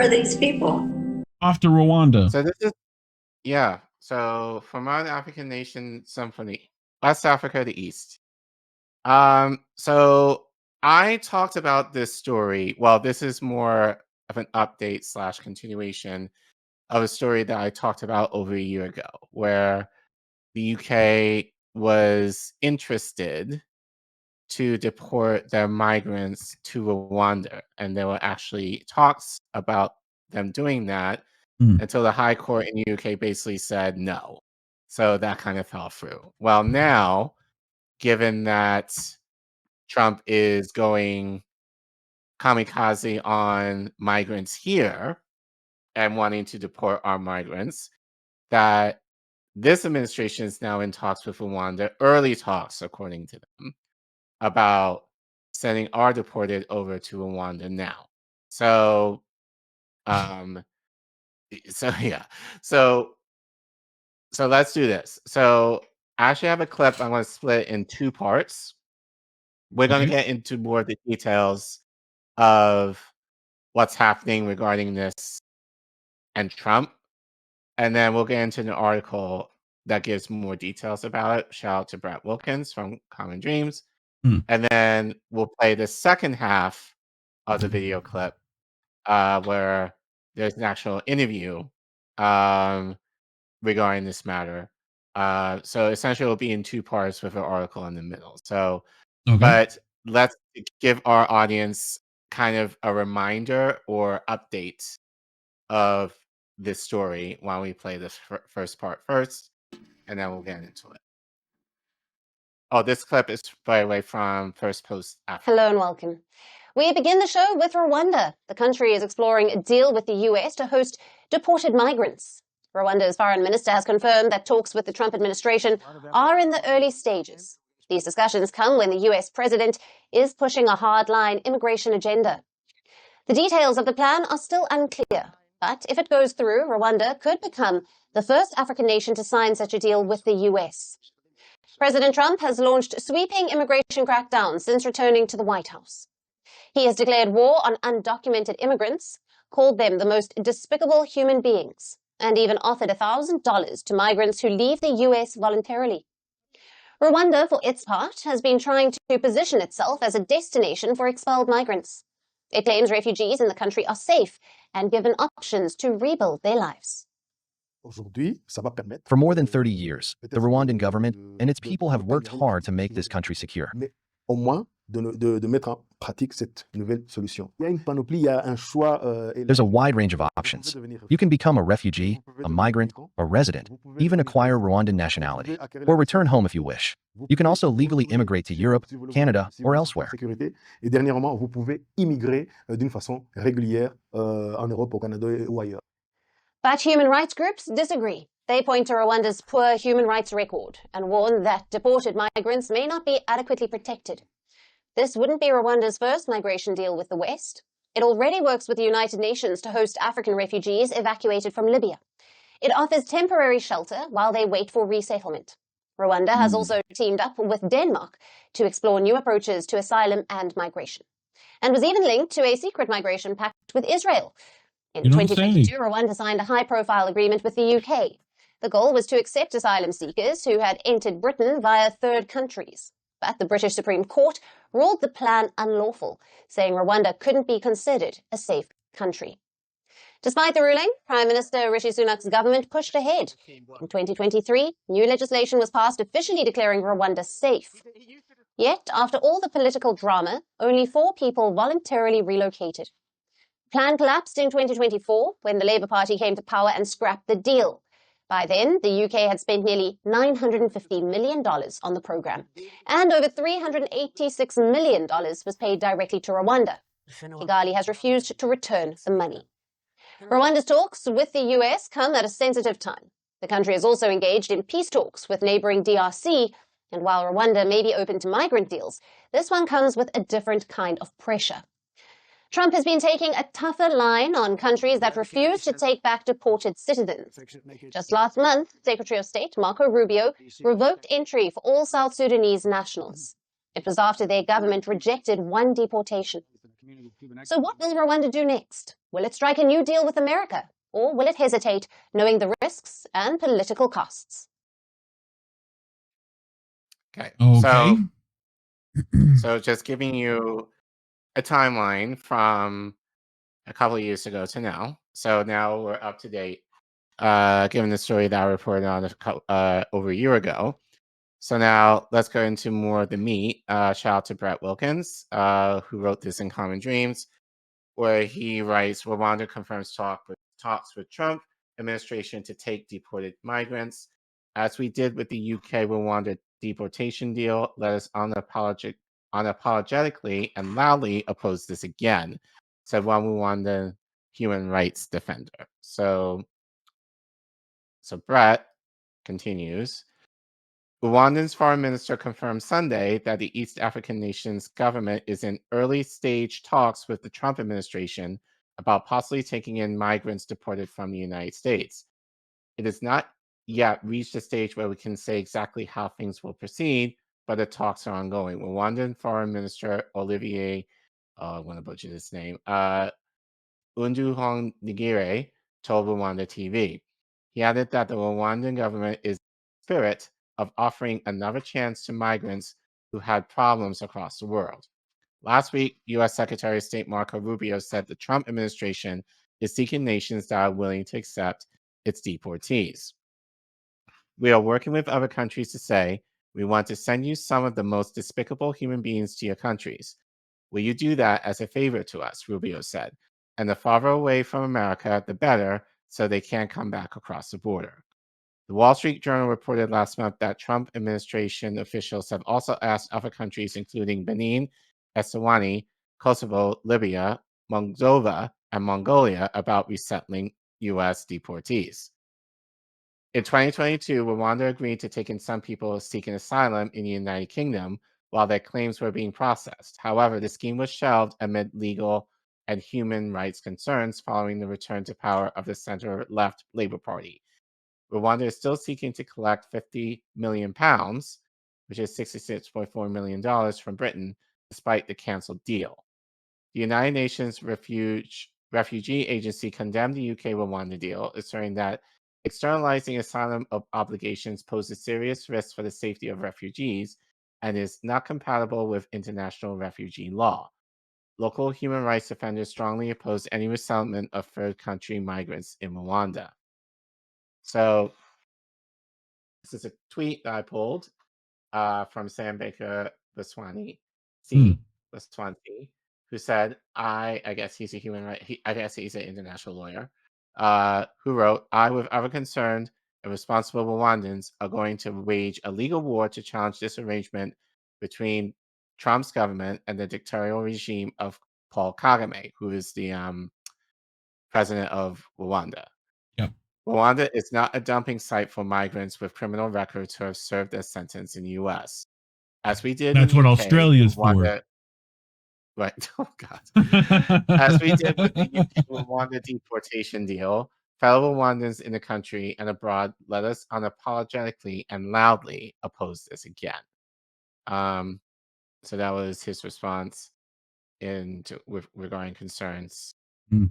are these people? After Rwanda. So this is, yeah. So from one African nation, some from the West Africa, the East. So I talked about this story. Well, this is more of an update / continuation of a story that I talked about over a year ago, where the UK was interested to deport their migrants to Rwanda. And there were actually talks about them doing that until the High Court in the UK basically said no. So that kind of fell through. Well, now, given that Trump is going kamikaze on migrants here and wanting to deport our migrants, that this administration is now in talks with Rwanda, early talks, according to them, about sending our deported over to Rwanda now. So, yeah. So let's do this. So I actually have a clip. I'm going to split it in two parts. We're going to get into more of the details of what's happening regarding this and Trump. And then we'll get into an article that gives more details about it. Shout out to Brett Wilkins from Common Dreams. And then we'll play the second half of the video clip where there's an actual interview regarding this matter. So essentially it'll be in two parts with an article in the middle. So, but let's give our audience kind of a reminder or update of this story while we play this first part first, and then we'll get into it. Oh, this clip is, by the way, from First Post Africa. Hello and welcome. We begin the show with Rwanda. The country is exploring a deal with the US to host deported migrants. Rwanda's foreign minister has confirmed that talks with the Trump administration are in the early stages. These discussions come when the US president is pushing a hardline immigration agenda. The details of the plan are still unclear, but if it goes through, Rwanda could become the first African nation to sign such a deal with the US. President Trump has launched sweeping immigration crackdowns since returning to the White House. He has declared war on undocumented immigrants, called them the most despicable human beings, and even offered $1,000 to migrants who leave the US voluntarily. Rwanda, for its part, has been trying to position itself as a destination for expelled migrants. It claims refugees in the country are safe and given options to rebuild their lives. For more than 30 years, the Rwandan government and its people have worked hard to make this country secure. There's a wide range of options. You can become a refugee, a migrant, a resident, even acquire Rwandan nationality, or return home if you wish. You can also legally immigrate to Europe, Canada, or elsewhere. But human rights groups disagree. They point to Rwanda's poor human rights record and warn that deported migrants may not be adequately protected. This wouldn't be Rwanda's first migration deal with the West. It already works with the United Nations to host African refugees evacuated from Libya. It offers temporary shelter while they wait for resettlement. Rwanda has also teamed up with Denmark to explore new approaches to asylum and migration, and was even linked to a secret migration pact with Israel. In 2022, Rwanda signed a high-profile agreement with the UK. The goal was to accept asylum seekers who had entered Britain via third countries. But the British Supreme Court ruled the plan unlawful, saying Rwanda couldn't be considered a safe country. Despite the ruling, Prime Minister Rishi Sunak's government pushed ahead. In 2023, new legislation was passed officially declaring Rwanda safe. Yet, after all the political drama, only 4 people voluntarily relocated. The plan collapsed in 2024 when the Labour Party came to power and scrapped the deal. By then, the UK had spent nearly $950 million on the programme, and over $386 million was paid directly to Rwanda. Kigali has refused to return the money. Rwanda's talks with the US come at a sensitive time. The country is also engaged in peace talks with neighbouring DRC, and while Rwanda may be open to migrant deals, this one comes with a different kind of pressure. Trump has been taking a tougher line on countries that refuse to take back deported citizens. Just last month, Secretary of State Marco Rubio revoked entry for all South Sudanese nationals. It was after their government rejected one deportation. So what will Rwanda do next? Will it strike a new deal with America? Or will it hesitate, knowing the risks and political costs? Okay. Okay. So just giving you a timeline from a couple of years ago to now. So now we're up to date, given the story that I reported on over a year ago. So now let's go into more of the meat. Shout out to Brett Wilkins, who wrote this in Common Dreams, where he writes, Rwanda confirms talks with Trump administration to take deported migrants. As we did with the UK Rwanda deportation deal, let us unapologetically and loudly oppose this again, said one Rwanda human rights defender. So Brett continues. Rwanda's foreign minister confirmed Sunday that the East African nation's government is in early stage talks with the Trump administration about possibly taking in migrants deported from the United States. It has not yet reached a stage where we can say exactly how things will proceed, but the talks are ongoing. Rwandan Foreign Minister Olivier, I'm going to butcher this name, Nduhungirehe told Rwanda TV. He added that the Rwandan government is in the spirit of offering another chance to migrants who had problems across the world. Last week, U.S. Secretary of State Marco Rubio said the Trump administration is seeking nations that are willing to accept its deportees. We are working with other countries to say, we want to send you some of the most despicable human beings to your countries. Will you do that as a favor to us? Rubio said. And the farther away from America, the better, so they can't come back across the border. The Wall Street Journal reported last month that Trump administration officials have also asked other countries, including Benin, Eswatini, Kosovo, Libya, Moldova, and Mongolia, about resettling U.S. deportees. In 2022, Rwanda agreed to take in some people seeking asylum in the United Kingdom while their claims were being processed. However, the scheme was shelved amid legal and human rights concerns following the return to power of the center-left Labour Party. Rwanda is still seeking to collect £50 million, which is $66.4 million from Britain, despite the cancelled deal. The United Nations Refugee Agency condemned the UK-Rwanda deal, asserting that externalizing asylum obligations poses serious risks for the safety of refugees and is not compatible with international refugee law. Local human rights defenders strongly oppose any resettlement of third country migrants in Rwanda. So, this is a tweet that I pulled from Sam Baker Baswani, Baswanti, who said, I guess he's a human right, I guess he's an international lawyer, who wrote, I, with other concerned and responsible Rwandans, are going to wage a legal war to challenge this arrangement between Trump's government and the dictatorial regime of Paul Kagame, who is the president of Rwanda. Yep. Rwanda is not a dumping site for migrants with criminal records who have served their sentence in the U.S. As we did That's in the what UK, Australia's Rwanda, right? Oh God! As we did with the UK-Rwanda deportation deal, fellow Rwandans in the country and abroad, let us unapologetically and loudly oppose this again. So that was his response regarding concerns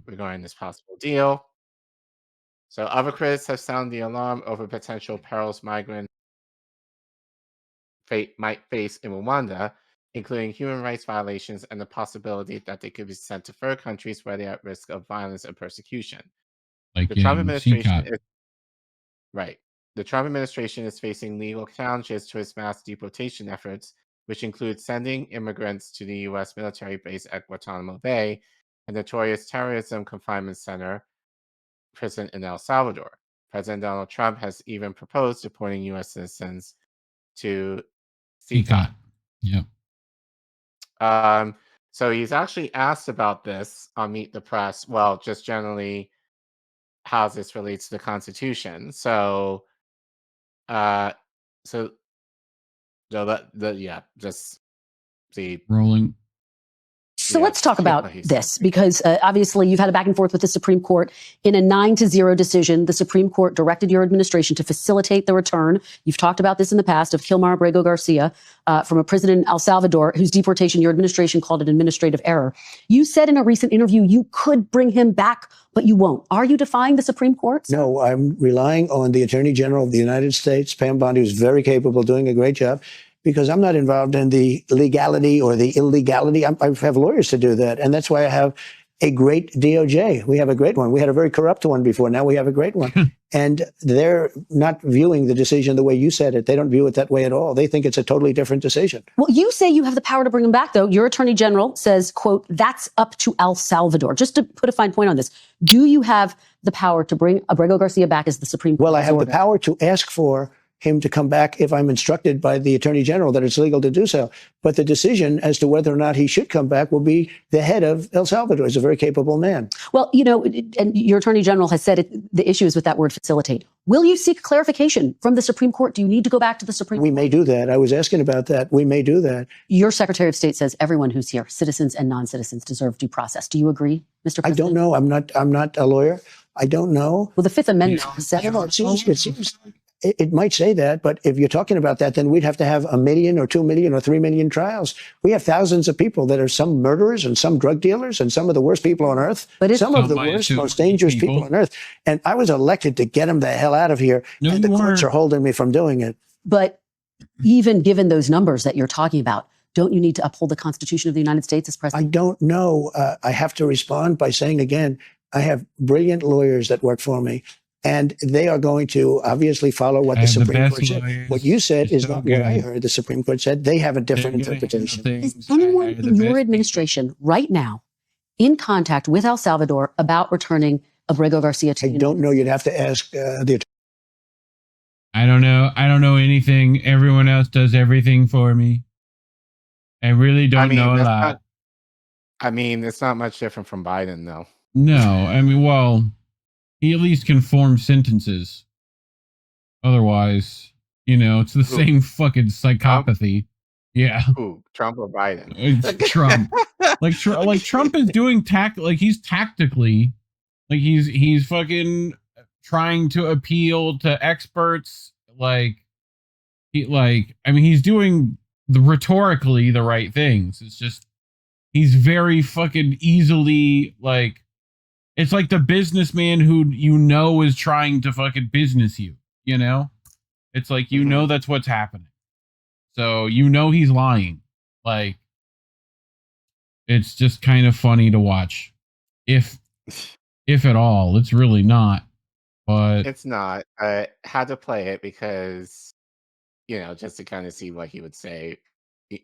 regarding this possible deal. So other critics have sounded the alarm over potential perils migrants might face in Rwanda, including human rights violations and the possibility that they could be sent to third countries where they are at risk of violence and persecution. Like The Trump administration CCAP. Right. The Trump administration is facing legal challenges to its mass deportation efforts, which include sending immigrants to the U.S. military base at Guantanamo Bay, a notorious terrorism confinement center prison in El Salvador. President Donald Trump has even proposed deporting U.S. citizens to CCAP. Yep. So he's actually asked about this on Meet the Press. Well, just generally how this relates to the Constitution. So, so no, just see. Rolling. So let's talk about this, because obviously you've had a back and forth with the Supreme Court. In a 9-0 decision, the Supreme Court directed your administration to facilitate the return. You've talked about this in the past, of Kilmar Abrego Garcia from a prison in El Salvador, whose deportation your administration called an administrative error. You said in a recent interview you could bring him back, but you won't. Are you defying the Supreme Court? No, I'm relying on the Attorney General of the United States, Pam Bondi, who's very capable, doing a great job, because I'm not involved in the legality or the illegality. I have lawyers to do that. And that's why I have a great DOJ. We have a great one. We had a very corrupt one before. Now we have a great one. And they're not viewing the decision the way you said it. They don't view it that way at all. They think it's a totally different decision. Well, you say you have the power to bring him back, though. Your Attorney General says, quote, that's up to El Salvador. Just to put a fine point on this, do you have the power to bring Abrego Garcia back as the Supreme Court? Well, I have the power to ask for him to come back if I'm instructed by the Attorney General that it's legal to do so. But the decision as to whether or not he should come back will be the head of El Salvador. He's a very capable man. Well, you know, and your Attorney General has said the issue is with that word facilitate. Will you seek clarification from the Supreme Court? Do you need to go back to the Supreme Court? We may do that. I was asking about that. We may do that. Your Secretary of State says everyone who's here, citizens and non-citizens, deserve due process. Do you agree, Mr. President? I don't know. I'm not a lawyer. I don't know. Well, the Fifth Amendment says it might say that, but if you're talking about that, then we'd have to have 1 million or 2 million or 3 million trials. We have thousands of people that are some murderers and some drug dealers and some of the worst people on earth. But some of the worst, most dangerous people on earth. And I was elected to get them the hell out of here. No, and the courts are holding me from doing it. But even given those numbers that you're talking about, don't you need to uphold the Constitution of the United States as president? I don't know. I have to respond by saying again, I have brilliant lawyers that work for me. And they are going to obviously follow what the Supreme Court said. What you said is not what I heard the Supreme Court said. They have a different interpretation. Is anyone in your administration right now in contact with El Salvador about returning Abrego Garcia to the United States? I don't know. You'd have to ask the I don't know. I don't know anything. Everyone else does everything for me. I really don't know a lot. It's not much different from Biden, though. No, well, he at least can form sentences. Otherwise, it's the same fucking psychopathy. Yeah. Who? Trump or Biden? Trump. like Trump is doing he's tactically, he's fucking trying to appeal to experts. He's doing rhetorically the right things. It's just, he's very fucking easily it's like the businessman who is trying to fucking business you, It's like, that's what's happening. So, he's lying. It's just kind of funny to watch. If at all. It's really not. But it's not. I had to play it because, just to kind of see what he would say.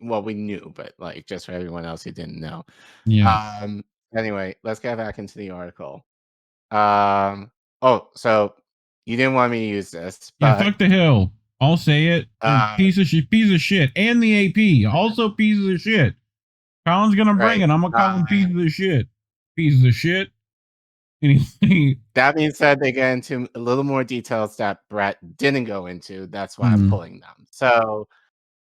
Well, we knew, but just for everyone else who didn't know. Yeah. Anyway, let's get back into the article. So you didn't want me to use this, but yeah, fuck the Hill. I'll say it. Piece of shit, and the AP also pieces of shit. Collin's gonna bring it. I'm gonna call him pieces of shit. Pieces of shit. That being said, they get into a little more details that Brett didn't go into. That's why I'm pulling them. So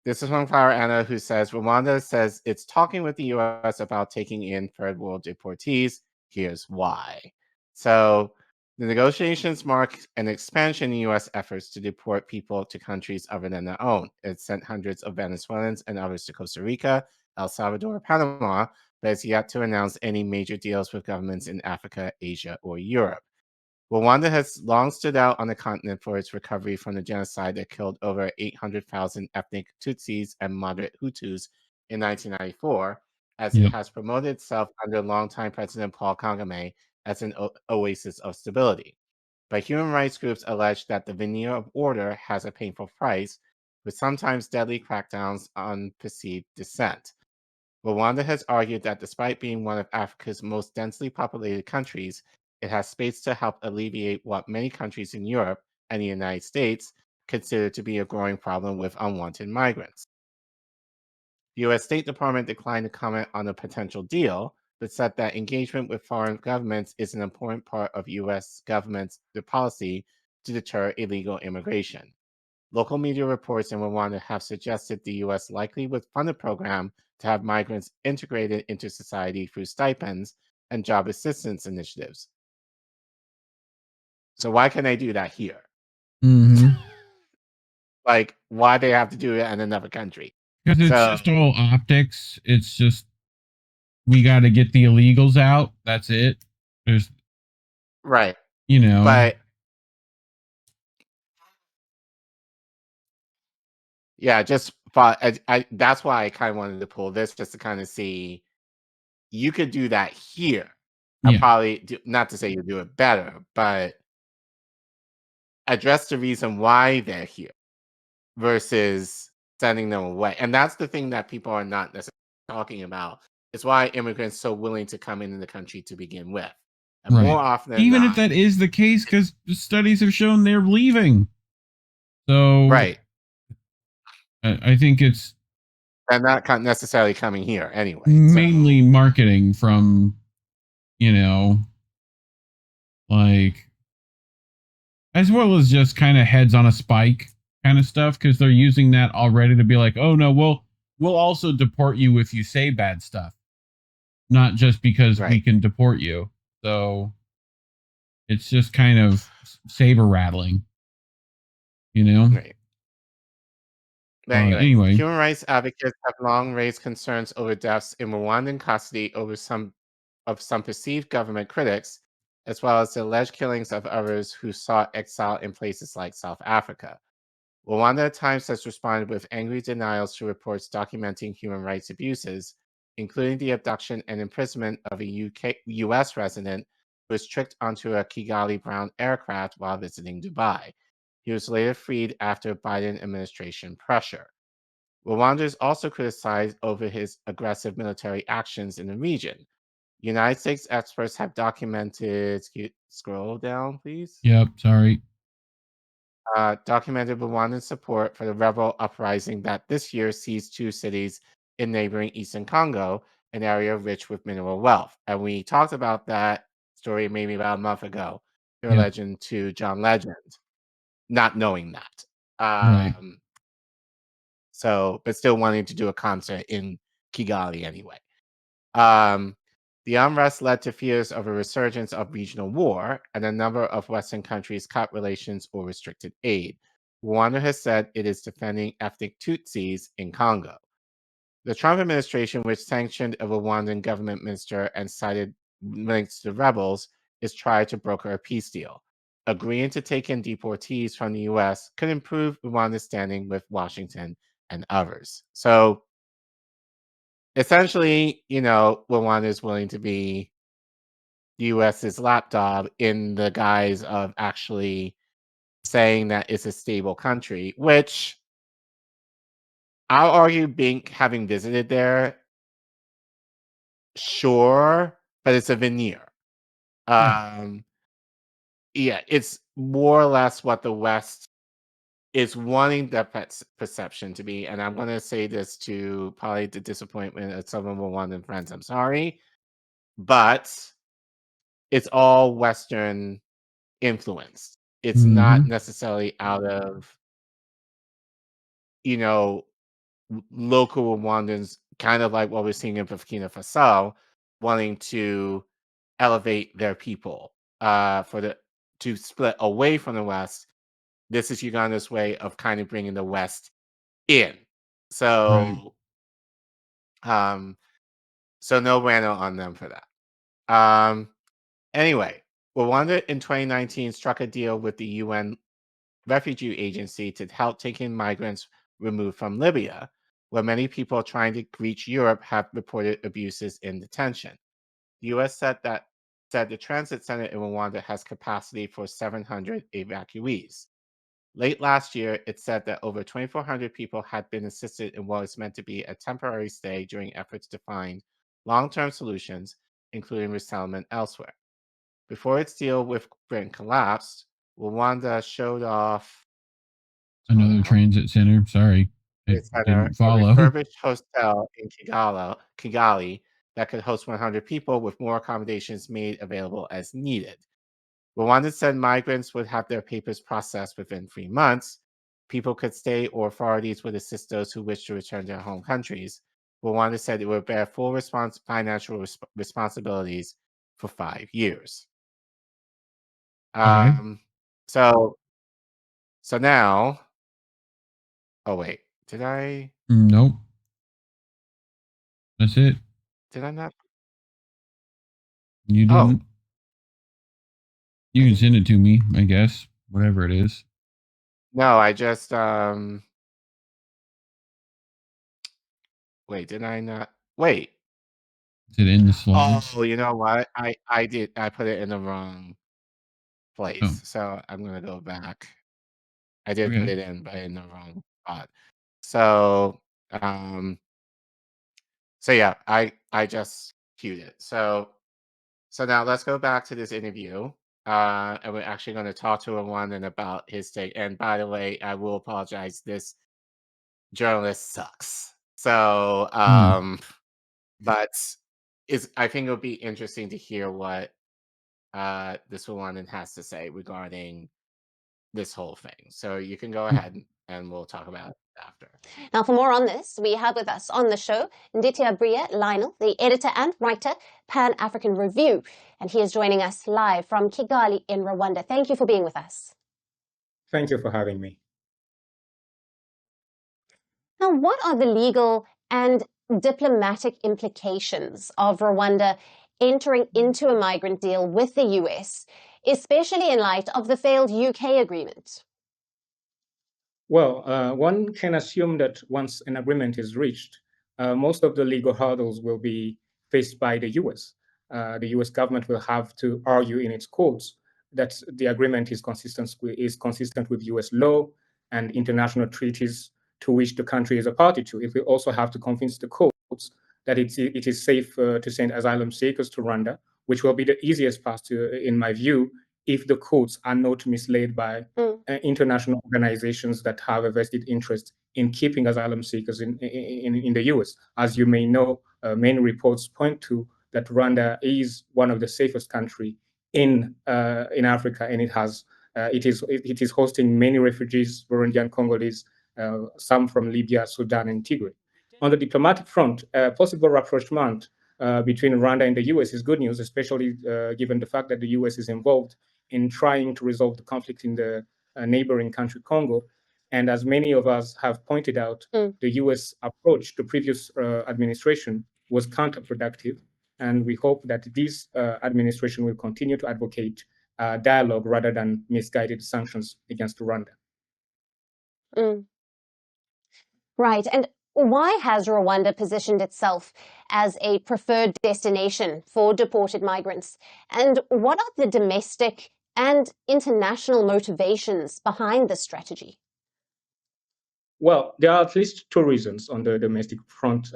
this is from Flower Anna, who says Rwanda says it's talking with the U.S. about taking in third world deportees. Here's why. So the negotiations mark an expansion in U.S. efforts to deport people to countries other than their own. It sent hundreds of Venezuelans and others to Costa Rica, El Salvador, Panama, but has yet to announce any major deals with governments in Africa, Asia, or Europe. Rwanda has long stood out on the continent for its recovery from the genocide that killed over 800,000 ethnic Tutsis and moderate Hutus in 1994, as it has promoted itself under longtime President Paul Kagame as an oasis of stability. But human rights groups allege that the veneer of order has a painful price, with sometimes deadly crackdowns on perceived dissent. Rwanda has argued that despite being one of Africa's most densely populated countries, it has space to help alleviate what many countries in Europe and the United States consider to be a growing problem with unwanted migrants. The U.S. State Department declined to comment on a potential deal, but said that engagement with foreign governments is an important part of U.S. government's policy to deter illegal immigration. Local media reports in Rwanda have suggested the U.S. likely would fund a program to have migrants integrated into society through stipends and job assistance initiatives. So why can they do that here? Mm-hmm. Like, why they have to do it in another country? Because it's So- just all optics. It's just we got to get the illegals out. That's it. There's, Right. you know, But yeah, just thought that's why I kind of wanted to pull this, just to kind of see you could do that here. And Yeah. probably not to say you do it better, but address the reason why they're here versus sending them away. And that's the thing that people are not necessarily talking about. It's why immigrants so willing to come into the country to begin with. And Right. more often than even not, if that is the case, because studies have shown they're leaving. So right. I think it's They're not necessarily coming here anyway. mainly marketing from, you know, like, as well as just kind of heads on a spike kind of stuff, because they're using that already to be like, oh no, we'll also deport you if you say bad stuff, not just because we Right. can deport you. So it's just kind of saber rattling, you know. Right. But Anyway. human rights advocates have long raised concerns over deaths in Rwandan custody over some perceived government critics, as well as the alleged killings of others who sought exile in places like South Africa. Rwanda at times has responded with angry denials to reports documenting human rights abuses, including the abduction and imprisonment of a U.S. resident who was tricked onto a Kigali-bound aircraft while visiting Dubai. He was later freed after Biden administration pressure. Rwanda is also criticized over his aggressive military actions in the region. United States experts have documented, scroll down, please. Yep, sorry. Documented Rwandan support for the rebel uprising that this year seized 2 cities in neighboring Eastern Congo, an area rich with mineral wealth. And we talked about that story maybe about a month ago. Your Yep. Legend to John Legend, not knowing that. Right. So, but still wanting to do a concert in Kigali anyway. The unrest led to fears of a resurgence of regional war, and a number of Western countries cut relations or restricted aid. Rwanda has said it is defending ethnic Tutsis in Congo. The Trump administration, which sanctioned a Rwandan government minister and cited links to the rebels, is trying to broker a peace deal. Agreeing to take in deportees from the U.S. could improve Rwanda's standing with Washington and others. So essentially, Rwanda is willing to be the U.S.'s lapdog in the guise of actually saying that it's a stable country, which I'll argue, having visited there, sure, but it's a veneer. Yeah, it's more or less what the West is wanting that perception to be. And I'm going to say this to probably the disappointment of some of Rwandan friends. I'm sorry, but it's all Western influenced. It's not necessarily out of, local Rwandans, kind of like what we're seeing in Burkina Faso, wanting to elevate their people to split away from the West. This is Uganda's way of kind of bringing the West in. So, so no rando on them for that. Anyway, Rwanda in 2019 struck a deal with the UN Refugee Agency to help take in migrants removed from Libya, where many people trying to reach Europe have reported abuses in detention. The U.S. said the transit center in Rwanda has capacity for 700 evacuees. Late last year, it said that over 2,400 people had been assisted in what was meant to be a temporary stay during efforts to find long-term solutions, including resettlement elsewhere. Before its deal with Britain collapsed, Rwanda showed off another transit center. Sorry, it didn't follow. a refurbished hotel in Kigali that could host 100 people with more accommodations made available as needed. Rwanda said migrants would have their papers processed within 3 months. People could stay, or authorities would assist those who wish to return to their home countries. Rwanda said it would bear full financial responsibilities for 5 years. Okay. So now, oh wait, did I Nope. That's it. not? You Oh, didn't. You I can didn't. send it to me, I guess. Whatever it is. No, I just wait, did I not? Wait. Is it in the slides? Oh, you know what? I did. I put it in the wrong Oh, place. So I'm gonna go back. I did put okay. it in, but in the wrong spot. So um so yeah, I just queued it. So now let's go back to this interview. And we're actually going to talk to Rwandan about his take. And by the way, I will apologize. This journalist sucks. So but I think it'll be interesting to hear what this Rwandan has to say regarding this whole thing. So you can go ahead and we'll talk about it after. Now, for more on this, we have with us on the show Nditya Bria Lionel, the editor and writer, Pan-African Review, and he is joining us live from Kigali in Rwanda. Thank you for being with us. Thank you for having me. Now, what are the legal and diplomatic implications of Rwanda entering into a migrant deal with the US, especially in light of the failed UK agreement? Well, one can assume that once an agreement is reached, most of the legal hurdles will be faced by the US. The US government will have to argue in its courts that the agreement is consistent with US law and international treaties to which the country is a party to. It will also have to convince the courts that it is safe to send asylum seekers to Rwanda, which will be the easiest path to, in my view, if the courts are not misled by international organizations that have a vested interest in keeping asylum seekers in the US. As you may know, many reports point to that Rwanda is one of the safest countries in Africa, and it is hosting many refugees, Burundian, Congolese, some from Libya, Sudan, and Tigray. On the diplomatic front, possible rapprochement between Rwanda and the US is good news, especially given the fact that the US is involved in trying to resolve the conflict in the neighboring country, Congo. And as many of us have pointed out, the US approach to previous administration was counterproductive. And we hope that this administration will continue to advocate dialogue rather than misguided sanctions against Rwanda. Right. And why has Rwanda positioned itself as a preferred destination for deported migrants? And what are the domestic and international motivations behind this strategy? Well, there are at least two reasons on the domestic front.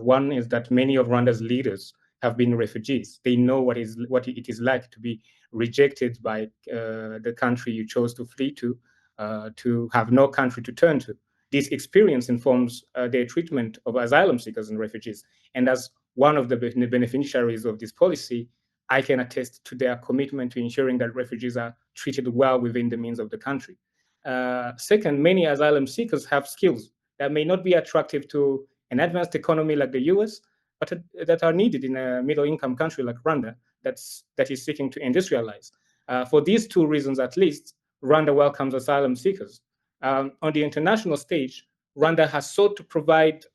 One is that many of Rwanda's leaders have been refugees. They know what it is like to be rejected by the country you chose to flee to have no country to turn to. This experience informs their treatment of asylum seekers and refugees. And as one of the beneficiaries of this policy, I can attest to their commitment to ensuring that refugees are treated well within the means of the country. Second, many asylum seekers have skills that may not be attractive to an advanced economy like the US, but that are needed in a middle-income country like Rwanda that is seeking to industrialize. For these two reasons, at least, Rwanda welcomes asylum seekers. On the international stage, Rwanda has sought to provide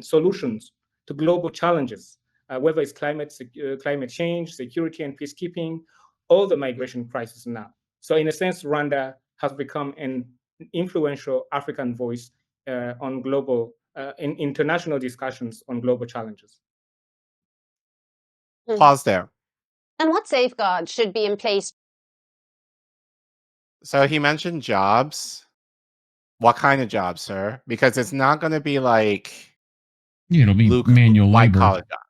solutions to global challenges, whether it's climate change, security and peacekeeping, or the migration crisis now. So in a sense, Rwanda has become an influential African voice on global, in international discussions on global challenges. Pause there. And what safeguards should be in place? So he mentioned jobs. What kind of jobs, sir? Because it's not going to be like It'll be manual white labor. collar jobs.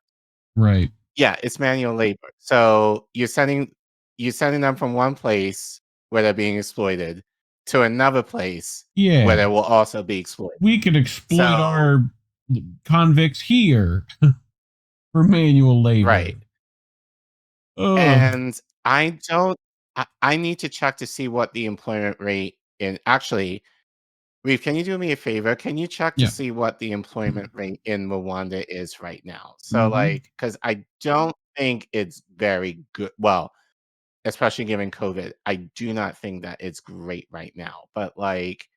Right. Yeah, it's manual labor. So you're sending them from one place where they're being exploited to another place where they will also be exploited. We can exploit our convicts here for manual labor. Right. And I need to check to see what the employment rate in actually Reef, can you do me a favor? Can you check to Yeah. see what the employment rate in Rwanda is right now? So, Mhm. like, because I don't think it's very good. Well, especially given COVID, I do not think that it's great right now. But like,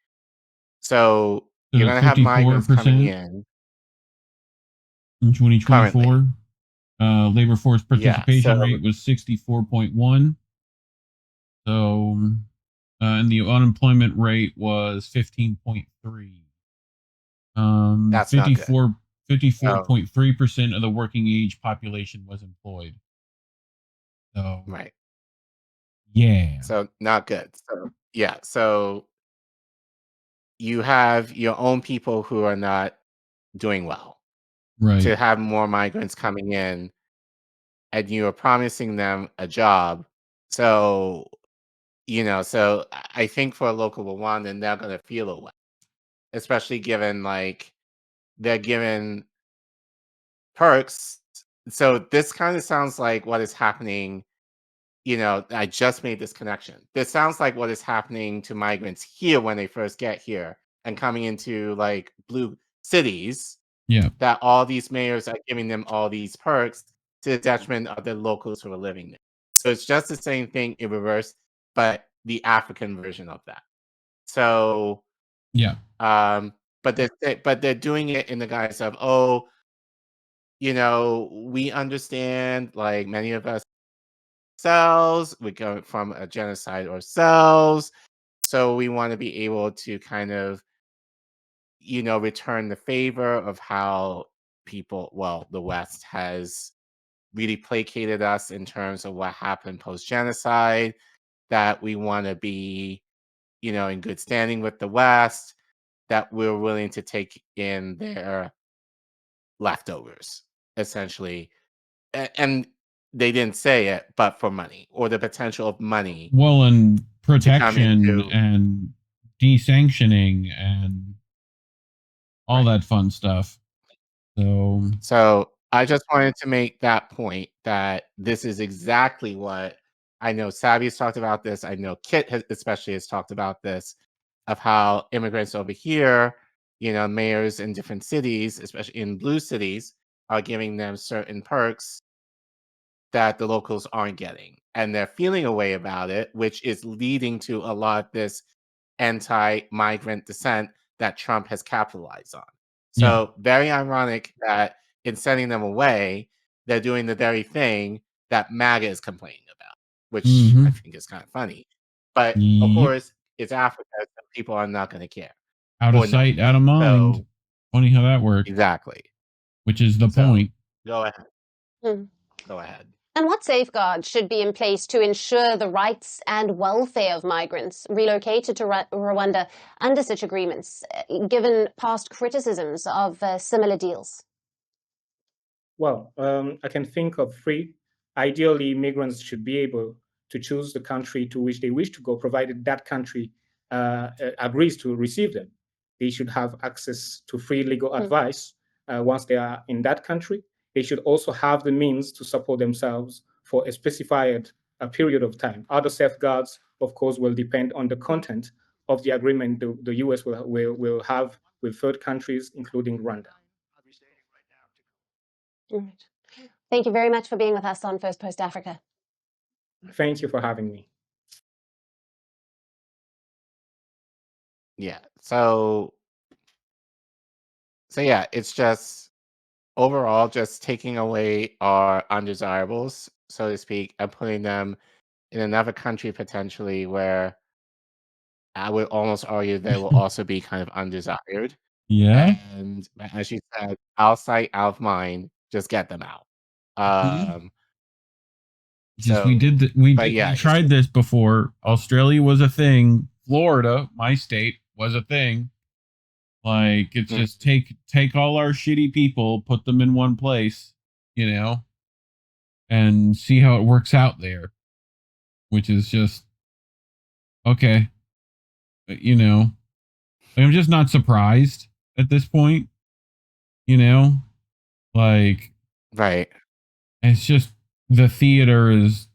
so you're So gonna have migrants coming 54% in in currently. 2024. Labor force Yeah. participation So rate was 64.1. So, and the unemployment rate was 15.3. that's not good. 54.3% of the working age population was employed. So, Right. yeah. So not good. So yeah. So you have your own people who are not doing well. Right. To have more migrants coming in, and you are promising them a job. So, so I think for a local Rwandan, they're going to feel away, especially given like they're given perks. So this kind of sounds like what is happening. I just made this connection. This sounds like what is happening to migrants here when they first get here and coming into like blue cities, Yeah. that all these mayors are giving them all these perks to the detriment of the locals who are living there. So it's just the same thing in reverse, but the African version of that. So, Yeah. but they're doing it in the guise of, oh, we understand, like many of us ourselves, we go from a genocide ourselves, so we want to be able to kind of, return the favor of how the West has really placated us in terms of what happened post-genocide, that we want to be, in good standing with the West, that we're willing to take in their leftovers, essentially. And they didn't say it, but for money or the potential of money Well, and to come protection into. and desanctioning and all Right. that fun stuff. So I just wanted to make that point, that this is exactly what I know Savvy's talked about this. I know Kit especially has talked about this, of how immigrants over here, mayors in different cities, especially in blue cities, are giving them certain perks that the locals aren't getting. And they're feeling a way about it, which is leading to a lot of this anti-migrant dissent that Trump has capitalized on. So very ironic that in sending them away, they're doing the very thing that MAGA is complaining about, which I think is kind of funny. But of course, it's Africa, so people are not going to care. Out of sight, out of mind. So, funny how that works. Exactly. Which is the point. Go ahead. Hmm. Go ahead. And what safeguards should be in place to ensure the rights and welfare of migrants relocated to Rwanda under such agreements, given past criticisms of similar deals? Well, I can think of three. Ideally, migrants should be able to choose the country to which they wish to go, provided that country agrees to receive them. They should have access to free legal advice once they are in that country. They should also have the means to support themselves for a specified period of time. Other safeguards, of course, will depend on the content of the agreement the US will have with third countries, including Rwanda. Right. Thank you very much for being with us on First Post Africa. Thank you for having me. Yeah. So yeah, it's just overall just taking away our undesirables, so to speak, and putting them in another country potentially where I would almost argue they will also be kind of undesired. Yeah. And as you said, out of sight, out of mind, just get them out. Just we tried this before. Australia was a thing. Florida, my state, was a thing. Like, it's just take all our shitty people, put them in one place, and see how it works out there. Which is just okay. I'm just not surprised at this point. Like, Right. it's just the theater is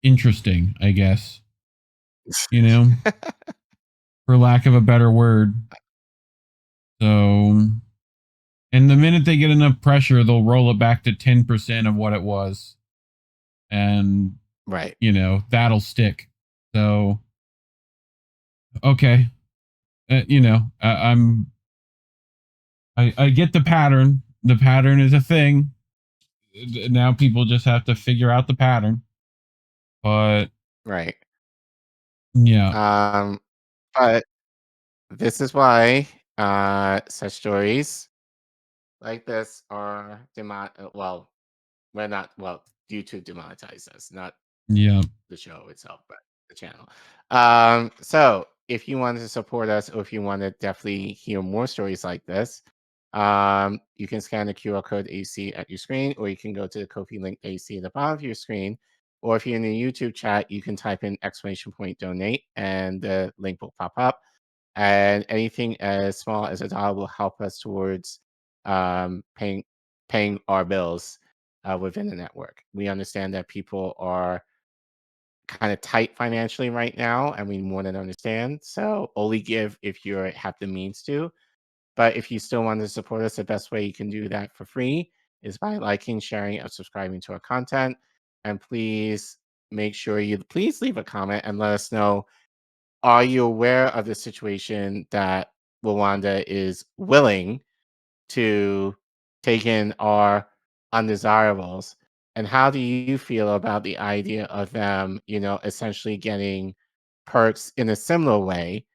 interesting, I guess. for lack of a better word. So, and the minute they get enough pressure, they'll roll it back to 10% of what it was. And, Right. you know, that'll stick. So, okay. You know, I get the pattern. The pattern is a thing. Now people just have to figure out the pattern. But Right. yeah, But this is why such stories like this are well, we're not due to demonetize us, not yeah, the show itself, but the channel. So if you want to support us, or if you want to definitely hear more stories like this, you can scan the QR code AC at your screen, or you can go to the Ko-fi link AC at the bottom of your screen. Or if you're in the YouTube chat, you can type in !donate and the link will pop up. And anything as small as $1 will help us towards paying our bills within the network. We understand that people are kind of tight financially right now, and we more than understand. So only give if you have the means to. But if you still want to support us, the best way you can do that for free is by liking, sharing, and subscribing to our content. And please make sure you please leave a comment and let us know, are you aware of the situation that Rwanda is willing to take in our undesirables? And how do you feel about the idea of them, essentially getting perks in a similar way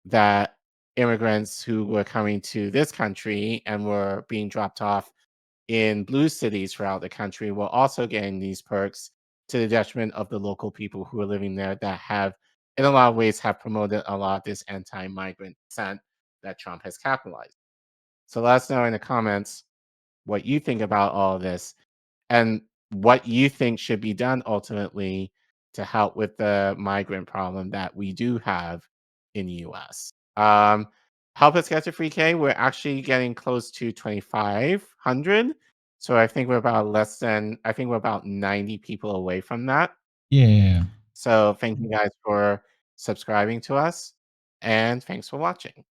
that immigrants who were coming to this country and were being dropped off in blue cities throughout the country were also getting these perks to the detriment of the local people who are living there that have, in a lot of ways, have promoted a lot of this anti-migrant dissent that Trump has capitalized. So let us know in the comments what you think about all of this and what you think should be done ultimately to help with the migrant problem that we do have in the US. Help us get to 3K. We're actually getting close to 2,500. So I think we're about 90 people away from that. yeah. So thank you guys for subscribing to us, and thanks for watching.